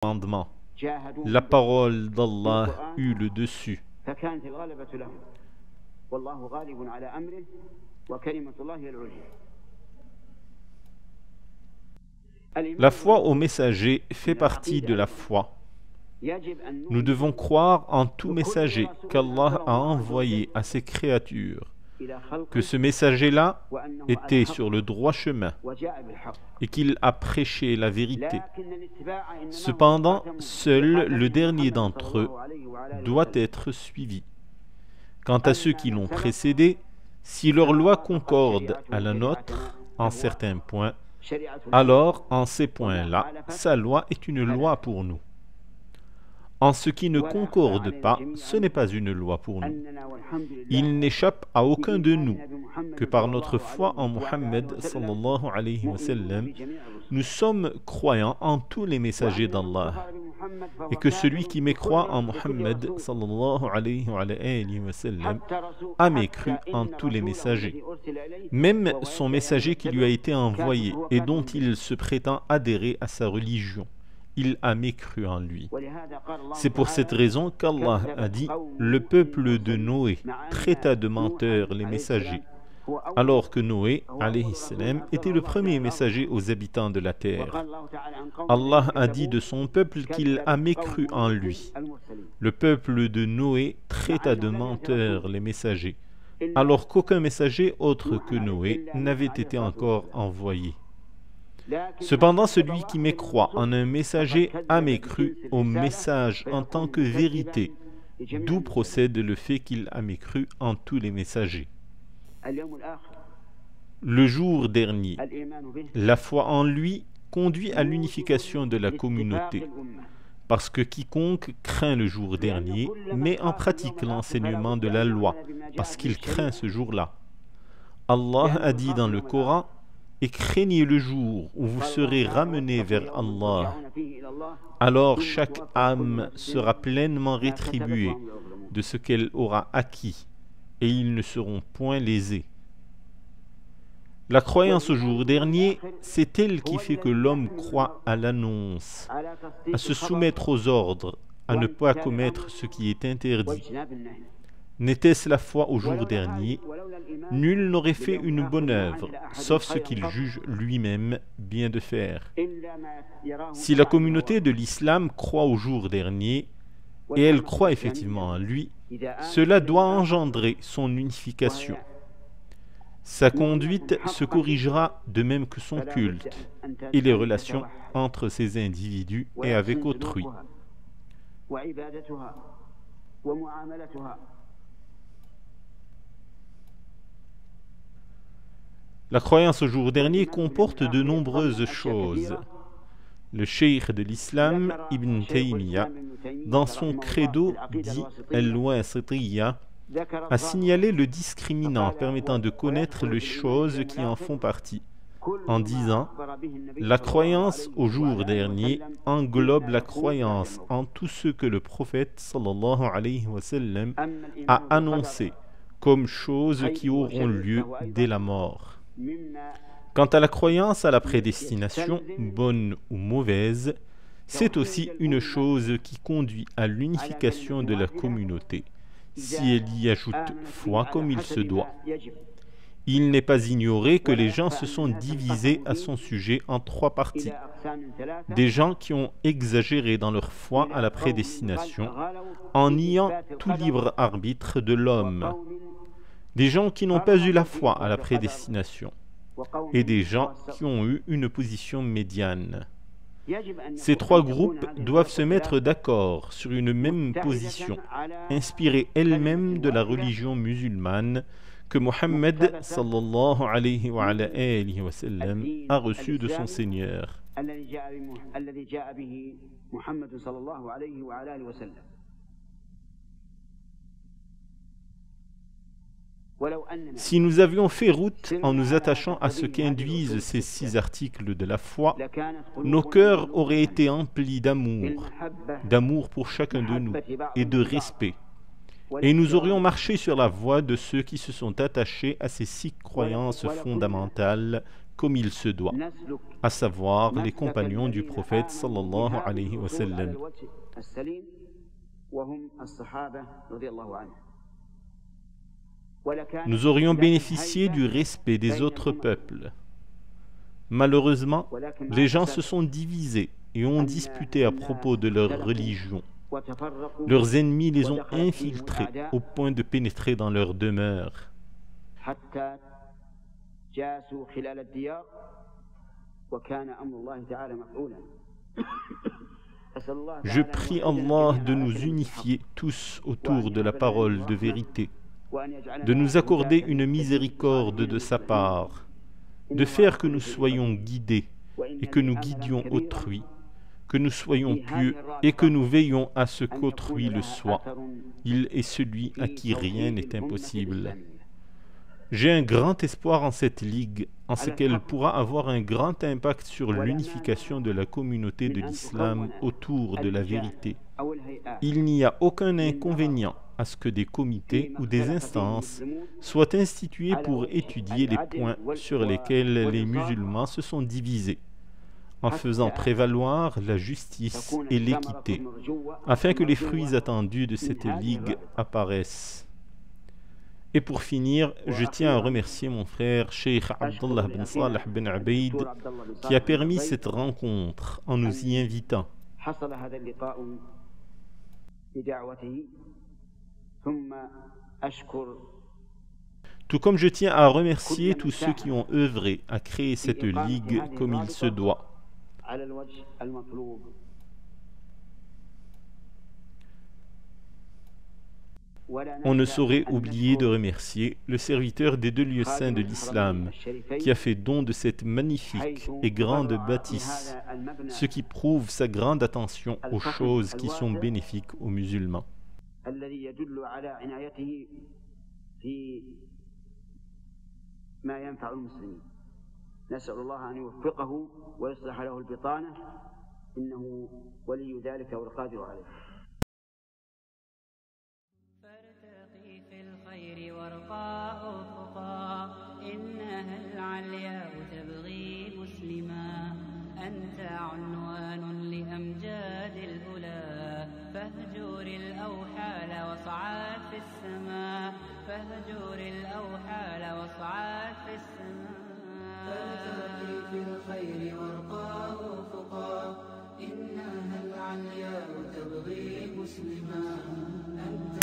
commandements. La parole d'Allah eut le dessus. La foi au messager fait partie de la foi. Nous devons croire en tout messager qu'Allah a envoyé à ses créatures, que ce messager-là était sur le droit chemin et qu'il a prêché la vérité. Cependant, seul le dernier d'entre eux doit être suivi. Quant à ceux qui l'ont précédé, si leur loi concorde à la nôtre en certains points, alors en ces points-là, sa loi est une loi pour nous. En ce qui ne concorde pas, ce n'est pas une loi pour nous. Il n'échappe à aucun de nous que par notre foi en Muhammad sallallahu alayhi wa sallam, nous sommes croyants en tous les messagers d'Allah, et que celui qui mécroit en Muhammad sallallahu alayhi wa sallam a mécru en tous les messagers, même son messager qui lui a été envoyé et dont il se prétend adhérer à sa religion. Il a mécru en lui. C'est pour cette raison qu'Allah a dit « Le peuple de Noé traita de menteurs les messagers », alors que Noé, alayhi salam, était le premier messager aux habitants de la terre. Allah a dit de son peuple qu'il a mécru en lui. Le peuple de Noé traita de menteurs les messagers, alors qu'aucun messager autre que Noé n'avait été encore envoyé. Cependant, celui qui mécroit en un messager a mécru au message en tant que vérité, d'où procède le fait qu'il a mécru en tous les messagers. Le jour dernier, la foi en lui conduit à l'unification de la communauté, parce que quiconque craint le jour dernier met en pratique l'enseignement de la loi, parce qu'il craint ce jour-là. Allah a dit dans le Coran: et craignez le jour où vous serez ramenés vers Allah. Alors chaque âme sera pleinement rétribuée de ce qu'elle aura acquis, et ils ne seront point lésés. La croyance au jour dernier, c'est elle qui fait que l'homme croit à l'annonce, à se soumettre aux ordres, à ne pas commettre ce qui est interdit. N'était-ce la foi au jour dernier, nul n'aurait fait une bonne œuvre, sauf ce qu'il juge lui-même bien de faire. Si la communauté de l'islam croit au jour dernier, et elle croit effectivement en lui, cela doit engendrer son unification. Sa conduite se corrigera de même que son culte et les relations entre ces individus et avec autrui. La croyance au jour dernier comporte de nombreuses choses. Le cheikh de l'islam, Ibn Taymiyyah, dans son credo dit Al-Wasitiyya, a signalé le discriminant permettant de connaître les choses qui en font partie, en disant « La croyance au jour dernier englobe la croyance en tout ce que le prophète sallallahu alayhi wa sallam a annoncé comme choses qui auront lieu dès la mort. » Quant à la croyance à la prédestination, bonne ou mauvaise, c'est aussi une chose qui conduit à l'unification de la communauté, si elle y ajoute foi comme il se doit. Il n'est pas ignoré que les gens se sont divisés à son sujet en trois parties. Des gens qui ont exagéré dans leur foi à la prédestination, en niant tout libre arbitre de l'homme. Des gens qui n'ont pas eu la foi à la prédestination, et des gens qui ont eu une position médiane. Ces trois groupes doivent se mettre d'accord sur une même position, inspirée elle-même de la religion musulmane que Muhammad sallallahu alayhi wa sallam a reçue de son Seigneur. Si nous avions fait route en nous attachant à ce qu'induisent ces 6 articles de la foi, nos cœurs auraient été emplis d'amour pour chacun de nous et de respect. Et nous aurions marché sur la voie de ceux qui se sont attachés à ces 6 croyances fondamentales comme il se doit, à savoir les compagnons du prophète sallallahu alayhi wa sallam. Nous aurions bénéficié du respect des autres peuples. Malheureusement, les gens se sont divisés et ont disputé à propos de leur religion. Leurs ennemis les ont infiltrés au point de pénétrer dans leurs demeures. Je prie Allah de nous unifier tous autour de la parole de vérité, de nous accorder une miséricorde de sa part, de faire que nous soyons guidés et que nous guidions autrui, que nous soyons pieux et que nous veillons à ce qu'autrui le soit. Il est celui à qui rien n'est impossible. J'ai un grand espoir en cette ligue, en ce qu'elle pourra avoir un grand impact sur l'unification de la communauté de l'islam autour de la vérité. Il n'y a aucun inconvénient à ce que des comités ou des instances soient institués pour étudier les points sur lesquels les musulmans se sont divisés, en faisant prévaloir la justice et l'équité, afin que les fruits attendus de cette ligue apparaissent. Et pour finir, je tiens à remercier mon frère Cheikh Abdullah bin Salih bin Ubaid qui a permis cette rencontre en nous y invitant. Tout comme je tiens à remercier tous ceux qui ont œuvré à créer cette ligue comme il se doit. On ne saurait oublier de remercier le serviteur des deux lieux saints de l'islam qui a fait don de cette magnifique et grande bâtisse, ce qui prouve sa grande attention aux choses qui sont bénéfiques aux musulmans. فارتقي في الخير وارقى أفقا إنها العلياء تبغي مسلما أنت عنوان لأمجاد الأولى فاهجر الأوحال واصعد في السماء فاهجر الأوحال واصعد في السماء فارتقي في الخير وارقى أفقا إنها العلياء تبغي مسلما